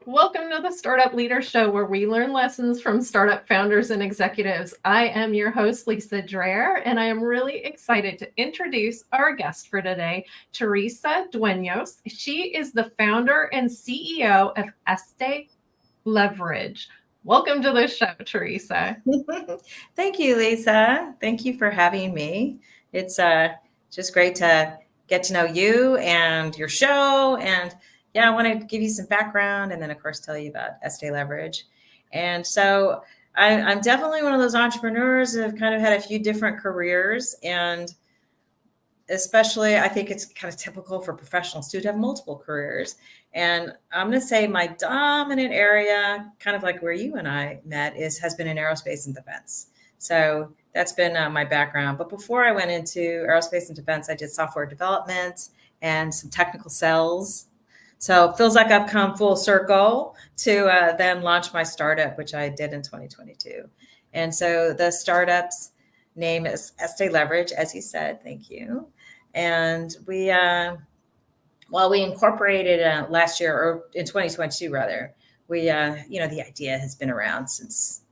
Welcome to the Startup Leader Show, where we learn lessons from startup founders and executives. I am your host, Lisa Dreher, and I am really excited to introduce our guest for today, Terrisa Duenas. She is the founder and CEO of ESTE Leverage. Welcome to the show, Terrisa. Thank you, Lisa. Thank you for having me. It's just great to get to know you and your show. And yeah, I want to give you some background and then, of course, tell you about ESTE Leverage. And so I'm definitely one of those entrepreneurs that have kind of had a few different careers. And especially, I think it's kind of typical for professionals to have multiple careers. And I'm going to say my dominant area, kind of like where you and I met, has been in aerospace and defense. So that's been my background. But before I went into aerospace and defense, I did software development and some technical sales. So it feels like I've come full circle to then launch my startup, which I did in 2022. And so the startup's name is ESTE Leverage, as you said. Thank you. And we incorporated last year, or in 2022 rather, the idea has been around since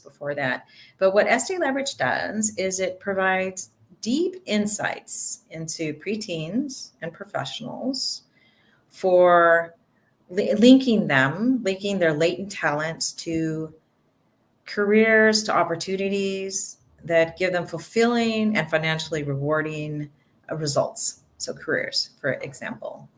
before that. But what ESTE Leverage does is it provides deep insights into preteens and professionals for linking their latent talents to careers, to opportunities that give them fulfilling and financially rewarding results. So careers, for example.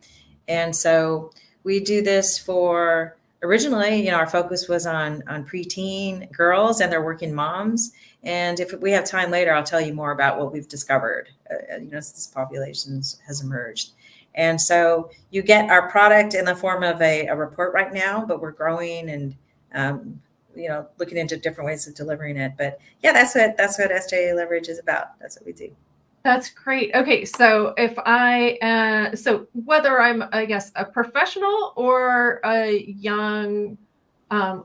And so we do this for originally, our focus was on preteen girls and their working moms. And if we have time later, I'll tell you more about what we've discovered, as this population has emerged. And so you get our product in the form of a report right now, but we're growing and looking into different ways of delivering it. But yeah, that's what ESTE Leverage is about. That's what we do. That's great. Okay, so so whether I'm, I guess, a professional or a young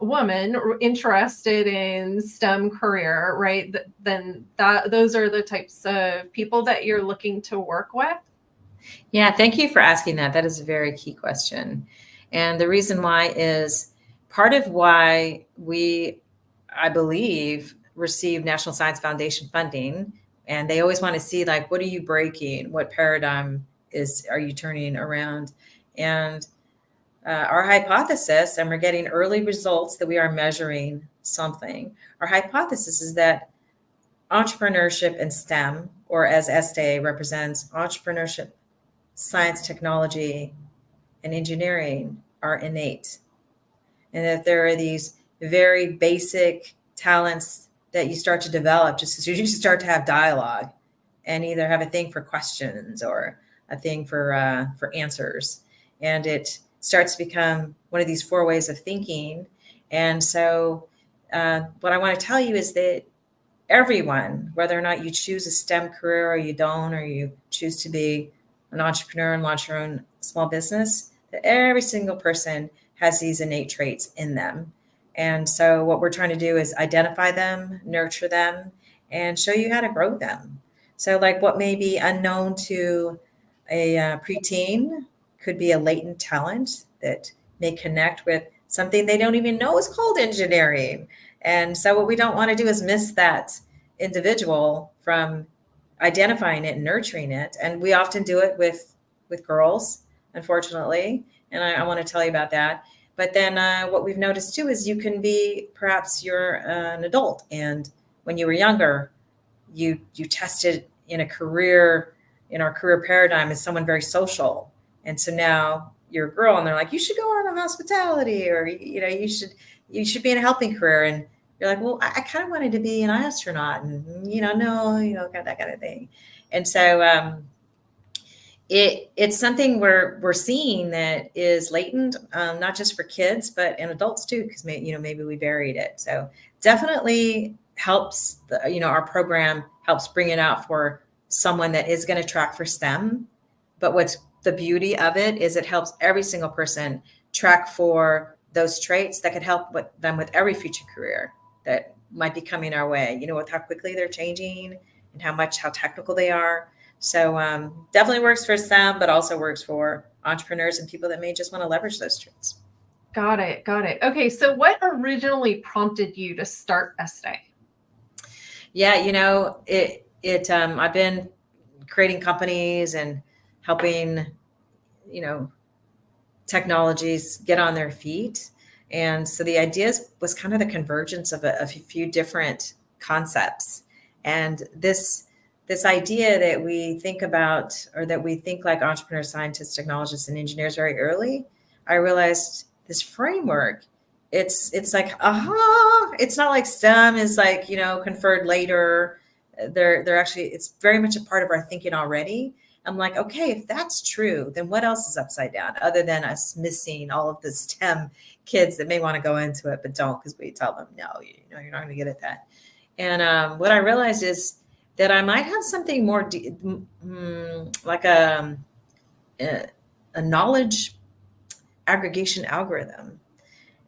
woman interested in STEM career, right? Then those are the types of people that you're looking to work with. Yeah, thank you for asking that. That is a very key question. And the reason why is part of why we, I believe, receive National Science Foundation funding. And they always want to see, like, what are you breaking? What paradigm are you turning around? And our hypothesis, and we're getting early results that we are measuring something. Our hypothesis is that entrepreneurship and STEM, or as ESTE represents, entrepreneurship, science, technology, and engineering, are innate. And that there are these very basic talents that you start to develop just as you start to have dialogue and either have a thing for questions or a thing for answers. And it starts to become one of these four ways of thinking. And so what I want to tell you is that everyone, whether or not you choose a STEM career or you don't, or you choose to be an entrepreneur and launch your own small business, that every single person has these innate traits in them. And so what we're trying to do is identify them, nurture them, and show you how to grow them. So like what may be unknown to a preteen could be a latent talent that may connect with something they don't even know is called engineering. And so what we don't want to do is miss that individual from identifying it and nurturing it. And we often do it with girls, unfortunately. And I want to tell you about that. But then what we've noticed too is perhaps you're an adult, and when you were younger, you tested in our career paradigm as someone very social. And so now you're a girl and they're like, you should go on a hospitality, or, you should be in a helping career. And you're like, well, I kind of wanted to be an astronaut, and, kind of that kind of thing. And so it's something we're seeing that is latent, not just for kids, but in adults too, because maybe we buried it. So definitely helps. Our program helps bring it out for someone that is going to track for STEM. But what's the beauty of it is it helps every single person track for those traits that could help them with every future career that might be coming our way. With how quickly they're changing and how technical they are. So definitely works for STEM, but also works for entrepreneurs and people that may just want to leverage those traits. Got it. Got it. Okay. So what originally prompted you to start ESTE? Yeah, I've been creating companies and helping, you know, technologies get on their feet. And so the idea was kind of the convergence of a few different concepts. And this idea that we think about, or that we think like entrepreneurs, scientists, technologists, and engineers very early, I realized this framework, it's like, aha, it's not like STEM is like, conferred later. They're actually, it's very much a part of our thinking already. I'm like, okay, if that's true, then what else is upside down other than us missing all of the STEM kids that may want to go into it, but don't, because we tell them, no, you're not going to get at that. And what I realized is that I might have something more like a knowledge aggregation algorithm.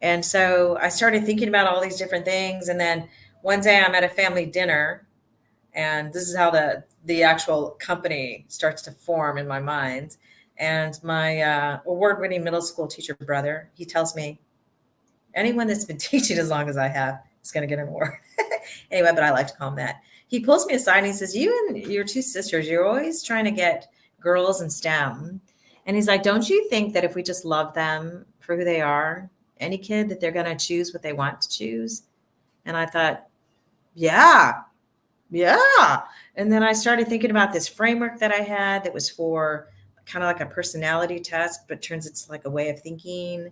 And so I started thinking about all these different things. And then one day I'm at a family dinner, and this is how the actual company starts to form in my mind. And my award-winning middle school teacher brother, he tells me, anyone that's been teaching as long as I have is going to get an award. Anyway, but I like to call him that. He pulls me aside and he says, you and your two sisters, you're always trying to get girls in STEM. And he's like, don't you think that if we just love them for who they are, any kid, that they're going to choose what they want to choose? And I thought, yeah. And then I started thinking about this framework that I had that was for kind of like a personality test, but turns it's like a way of thinking.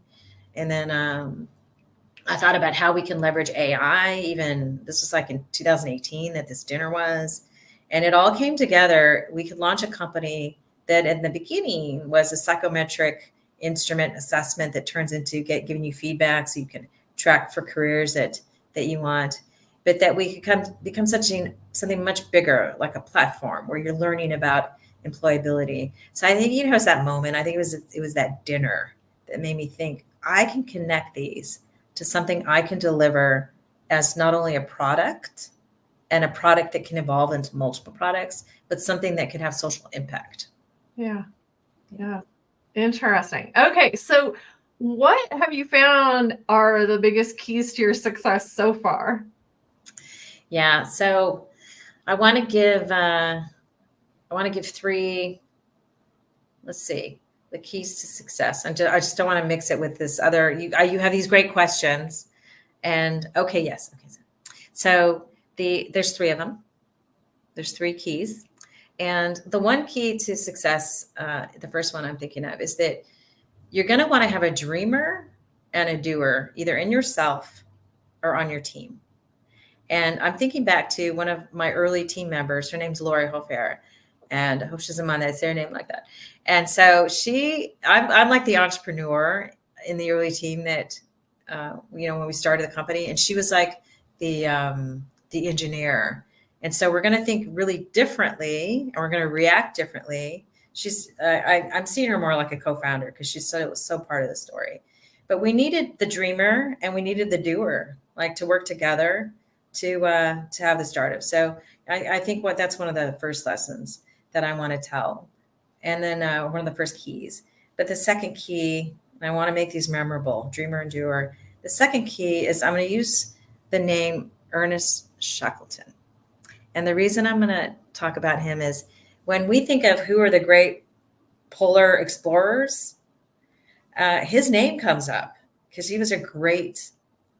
And then I thought about how we can leverage AI. Even this was like in 2018 that this dinner was, and it all came together. We could launch a company that in the beginning was a psychometric instrument assessment that turns into giving you feedback so you can track for careers that you want, but that we could become something much bigger, like a platform where you're learning about employability. So I think, it's that moment. I think it was that dinner that made me think I can connect these to something I can deliver as not only a product, and a product that can evolve into multiple products, but something that can have social impact. Yeah. Interesting. Okay. So what have you found are the biggest keys to your success so far? Yeah. So I want to give three, let's see, the keys to success. I just don't want to mix it with this other, you have these great questions. And okay, yes. Okay. So there's three of them. There's three keys. And the one key to success, the first one I'm thinking of, is that you're going to want to have a dreamer and a doer, either in yourself or on your team. And I'm thinking back to one of my early team members. Her name's Lori Hofer, and I hope she doesn't mind that I say her name like that. And so I'm like the entrepreneur in the early team that, when we started the company, and she was like the engineer. And so we're going to think really differently, and we're going to react differently. I'm seeing her more like a co-founder because she's so part of the story. But we needed the dreamer and we needed the doer, like to work together to have the startup. So I think that's one of the first lessons that I want to tell, and then one of the first keys. But the second key, and I want to make these memorable: dreamer and doer. The second key is I'm going to use the name Ernest Shackleton. And the reason I'm going to talk about him is when we think of who are the great polar explorers, his name comes up because he was a great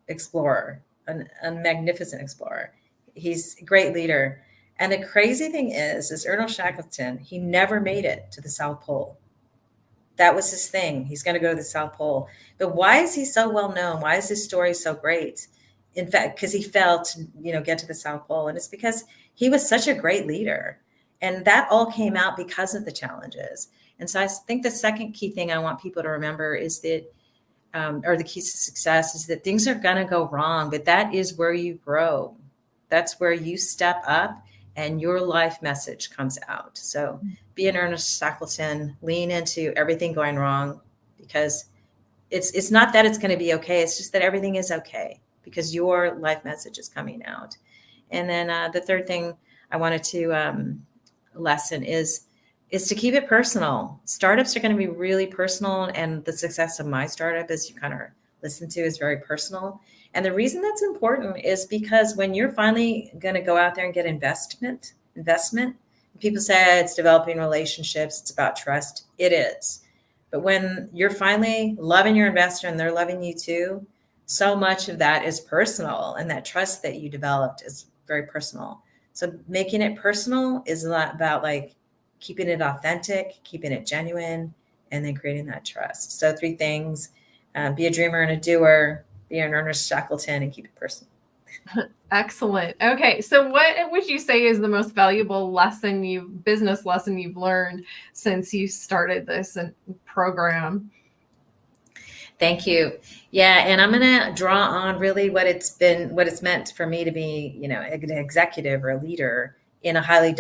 explorer, a magnificent explorer. He's a great leader. And the crazy thing is Ernest Shackleton, he never made it to the South Pole. That was his thing. He's going to go to the South Pole. But why is he so well known? Why is his story so great? In fact, because he failed to, get to the South Pole. And it's because he was such a great leader. And that all came out because of the challenges. And so I think the second key thing I want people to remember is that, or the keys to success, is that things are going to go wrong, but that is where you grow. That's where you step up and your life message comes out. So be an Ernest Shackleton, lean into everything going wrong, because it's not that it's going to be okay. It's just that everything is okay because your life message is coming out. And then the third thing I wanted to lesson is is to keep it personal. Startups are going to be really personal, and the success of my startup, as you kind of listen to, is very personal. And the reason that's important is because when you're finally going to go out there and get investment, people say it's developing relationships, it's about trust. It is. But when you're finally loving your investor and they're loving you too, so much of that is personal, and that trust that you developed is very personal. So making it personal is a lot about like keeping it authentic, keeping it genuine, and then creating that trust. So 3 things: be a dreamer and a doer, be an Ernest Shackleton, and keep it personal. Excellent. Okay, so what would you say is the most valuable business lesson you've learned since you started this program? Thank you. Yeah, and I'm going to draw on really what it's meant for me to be, an executive or a leader in a highly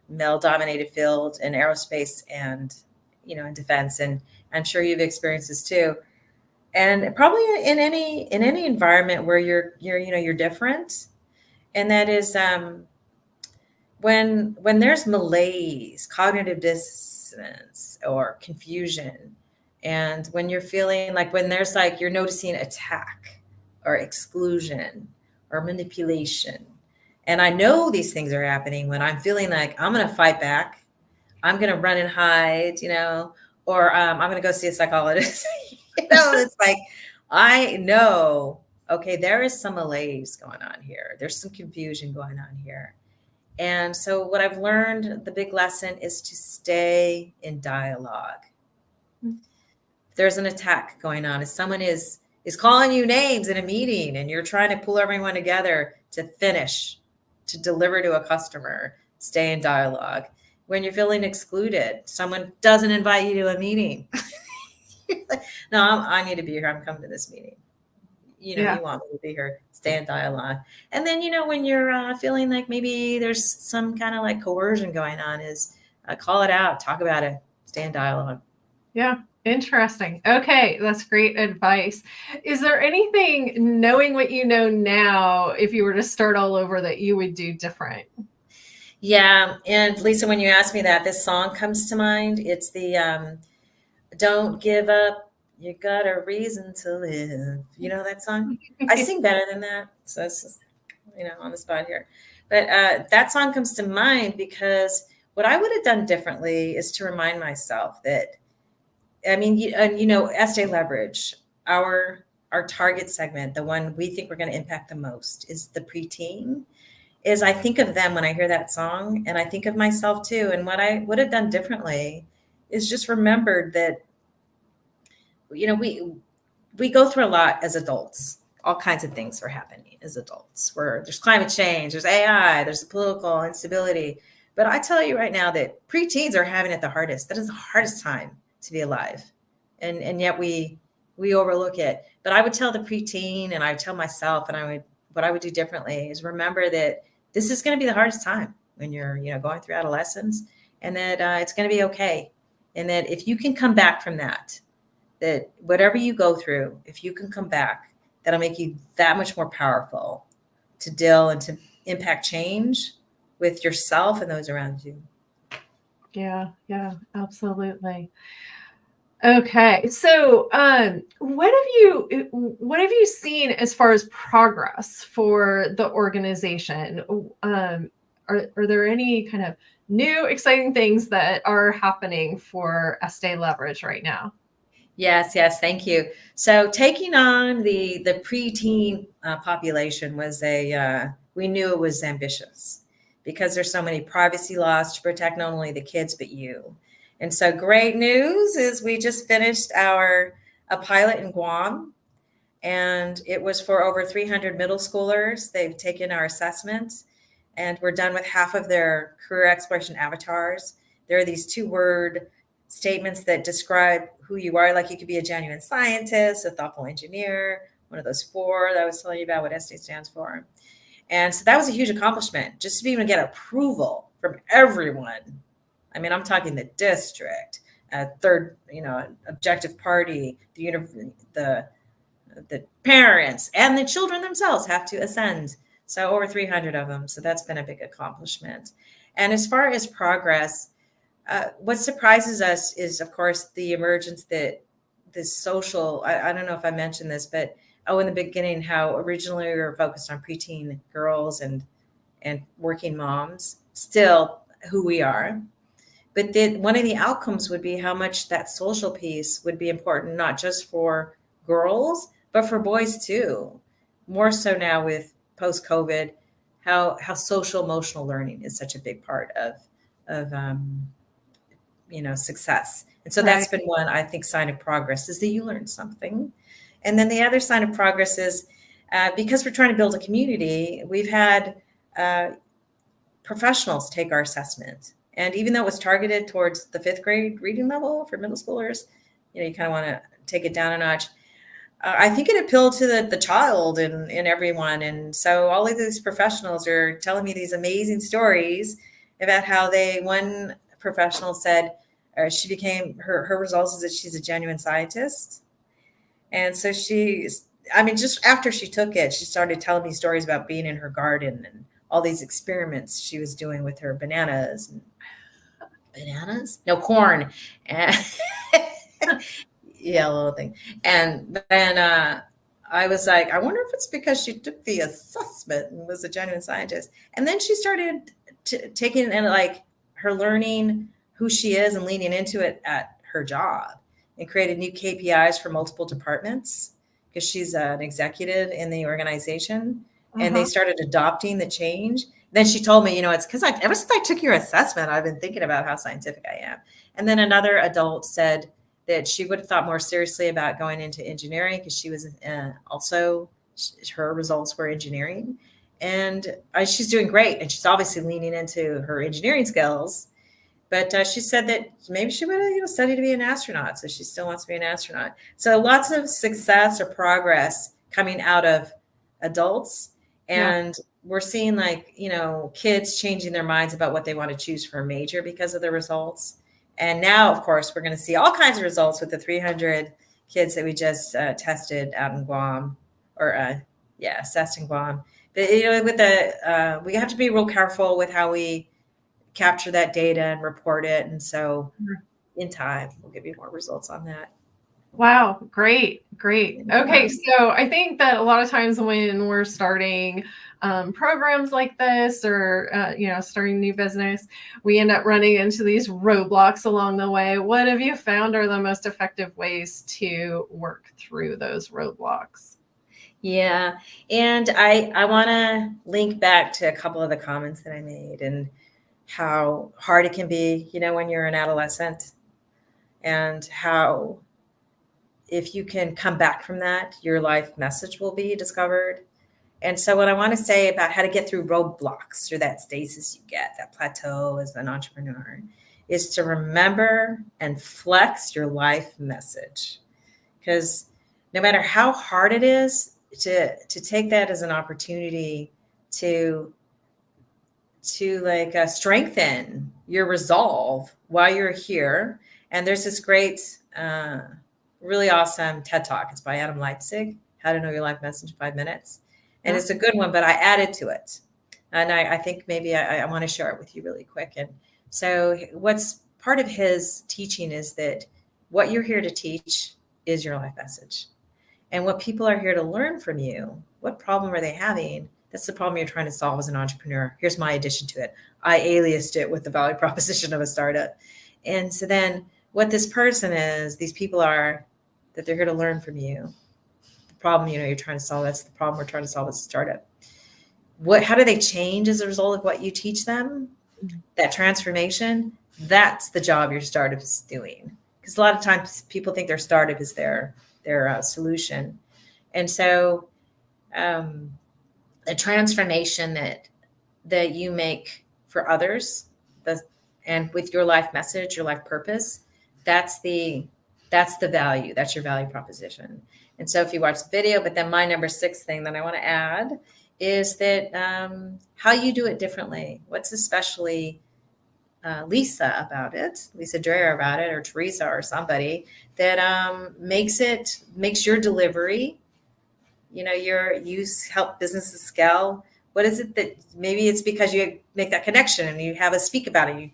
male-dominated field in aerospace and, in defense. And I'm sure you've experienced this too. And probably in any environment where you're different, and that is when there's malaise, cognitive dissonance, or confusion, and when you're feeling like when there's like you're noticing attack or exclusion or manipulation, and I know these things are happening when I'm feeling like I'm going to fight back, I'm going to run and hide, or I'm going to go see a psychologist. It's like I know, okay, there is some malaise going on here. There's some confusion going on here. And so what I've learned, the big lesson is to stay in dialogue. If there's an attack going on, if someone is calling you names in a meeting and you're trying to pull everyone together to deliver to a customer, stay in dialogue. When you're feeling excluded, someone doesn't invite you to a meeting. No, I need to be here. I'm coming to this meeting. You want me to be here, stay in dialogue. And then, when you're feeling like maybe there's some kind of like coercion going on, is call it out, talk about it, stay in dialogue. Yeah. Interesting. Okay. That's great advice. Is there anything, knowing what you know now, if you were to start all over, that you would do different? Yeah. And Lisa, when you ask me that, this song comes to mind. It's the Don't Give Up, You Got a Reason to Live. You know that song? I sing better than that. So it's just, on the spot here. But that song comes to mind because what I would have done differently is to remind myself that, ESTE Leverage, our target segment, the one we think we're going to impact the most, is the preteen. Is I think of them when I hear that song, and I think of myself too. And what I would have done differently is just remembered that, we go through a lot as adults. All kinds of things are happening as adults, where there's climate change, there's AI, there's political instability. But I tell you right now that preteens are having it the hardest. That is the hardest time to be alive. And yet we overlook it. But I would tell the preteen, and I would tell myself, and what I would do differently is remember that this is going to be the hardest time when you're, going through adolescence, and that it's going to be okay. And that if you can come back from that whatever you go through, if you can come back, that'll make you that much more powerful to deal and to impact change with yourself and those around you. Yeah, absolutely. Okay, so what have you seen as far as progress for the organization? Are there any kind of new exciting things that are happening for ESTE Leverage right now? Yes, thank you. So taking on the preteen population was we knew it was ambitious because there's so many privacy laws to protect not only the kids but you. And so great news is we just finished a pilot in Guam, and it was for over 300 middle schoolers. They've taken our assessment, and we're done with half of their career exploration avatars. There are these 2-word statements that describe who you are. Like you could be a genuine scientist, a thoughtful engineer, one of those 4 that I was telling you about what ESTE stands for. And so that was a huge accomplishment, just to be able to get approval from everyone. I'm talking the district, third, objective party, the parents, and the children themselves have to ascend. So over 300 of them. So that's been a big accomplishment. And as far as progress, what surprises us is, of course, the emergence that this social, I don't know if I mentioned this, but in the beginning, how originally we were focused on preteen girls and working moms, still who we are. But then one of the outcomes would be how much that social piece would be important, not just for girls, but for boys too. More so now with post-COVID, how social emotional learning is such a big part of success. And so that's Right. been one, I think, sign of progress is that you learn something. And then the other sign of progress is because we're trying to build a community, we've had professionals take our assessment. And even though it was targeted towards the 5th grade reading level for middle schoolers, you kind of want to take it down a notch. I think it appealed to the child and everyone. And so all of these professionals are telling me these amazing stories about how one professional said she became, her results is that she's a genuine scientist. And so just after she took it, she started telling me stories about being in her garden and all these experiments she was doing with her bananas. No, corn. And yeah, little thing. And then I was like, I wonder if it's because she took the assessment and was a genuine scientist. And then she started taking and like her learning who she is and leaning into it at her job, and created new KPIs for multiple departments because she's an executive in the organization. And they started adopting the change. Then she told me, it's because ever since I took your assessment, I've been thinking about how scientific I am. And then another adult said that she would have thought more seriously about going into engineering because she was also, her results were engineering. And she's doing great. And she's obviously leaning into her engineering skills. But she said that maybe she would have studied to be an astronaut. So she still wants to be an astronaut. So lots of success or progress coming out of adults. And we're seeing kids changing their minds about what they want to choose for a major because of the results. And now, of course, we're going to see all kinds of results with the 300 kids that we just tested out in Guam, or assessed in Guam. But we have to be real careful with how we capture that data and report it. And so in time, we'll give you more results on that. Wow. Great. Okay. So I think that a lot of times when we're starting programs like this, or, starting new business, we end up running into these roadblocks along the way. What have you found are the most effective ways to work through those roadblocks? Yeah. And I want to link back to a couple of the comments that I made and how hard it can be, when you're an adolescent, and how if you can come back from that, your life message will be discovered. And so what I want to say about how to get through roadblocks, or that stasis you get, that plateau as an entrepreneur, is to remember and flex your life message. Because no matter how hard it is, to take that as an opportunity to strengthen your resolve while you're here. And there's this great, really awesome TED Talk. It's by Adam Leipzig, How to Know Your Life Message in 5 Minutes. And it's a good one, but I added to it. And I think maybe I want to share it with you really quick. And so what's part of his teaching is that what you're here to teach is your life message. And what people are here to learn from you, what problem are they having? That's the problem you're trying to solve as an entrepreneur. Here's my addition to it. I aliased it with the value proposition of a startup. And so then what this person is, these people are, that they're here to learn from you. The problem, you're trying to solve, that's the problem we're trying to solve as a startup. How do they change as a result of what you teach them? That transformation, that's the job your startup is doing. Because a lot of times people think their startup is their solution. And so a transformation that you make for others, and with your life message, your life purpose, that's the value. That's your value proposition. And so if you watch the video, but then my number 6 thing that I want to add is that how you do it differently. What's especially Lisa Dreher about it, or Terrisa, or somebody that makes your delivery, you help businesses scale. What is it that maybe it's because you make that connection and you have a speak about it, you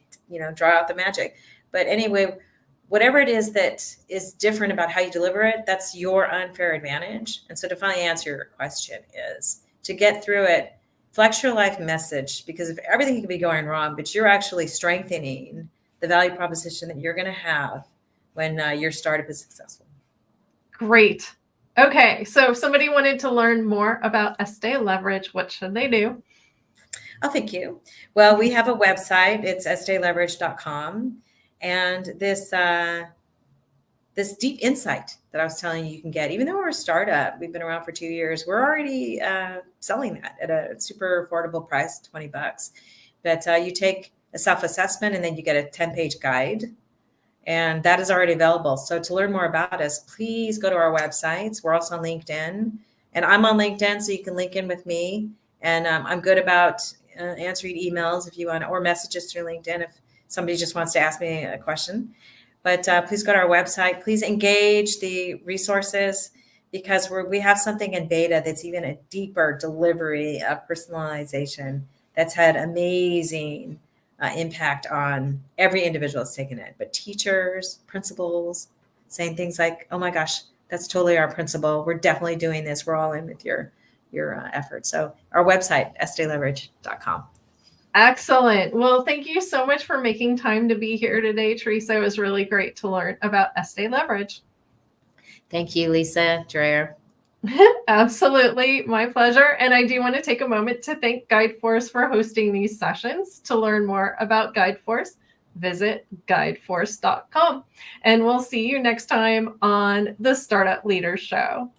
draw out the magic. But anyway, whatever it is that is different about how you deliver it, that's your unfair advantage. And so to finally answer your question is to get through it, flex your life message, because if everything can be going wrong, but you're actually strengthening the value proposition that you're going to have when your startup is successful. Great. Okay, so if somebody wanted to learn more about ESTE Leverage, what should they do? Oh, thank you. Well, we have a website. It's esteleverage.com. And this deep insight that I was telling you can get, even though we're a startup, we've been around for 2 years, we're already selling that at a super affordable price, $20. But you take a self-assessment and then you get a 10-page guide. And that is already available. So to learn more about us, please go to our websites. We're also on LinkedIn. And I'm on LinkedIn, so you can link in with me. And I'm good about answering emails if you want, or messages through LinkedIn if somebody just wants to ask me a question. But please go to our website. Please engage the resources, because we have something in beta that's even a deeper delivery of personalization that's had amazing impact on every individual that's taken it, but teachers, principals, saying things like, oh my gosh, that's totally our principal. We're definitely doing this. We're all in with your efforts. So our website, esteleverage.com. Excellent. Well, thank you so much for making time to be here today, Terrisa. It was really great to learn about ESTE Leverage. Thank you, Lisa Dreher. Absolutely. My pleasure. And I do want to take a moment to thank GuideForce for hosting these sessions. To learn more about GuideForce, visit guideforce.com. And we'll see you next time on the Startup Leaders Show.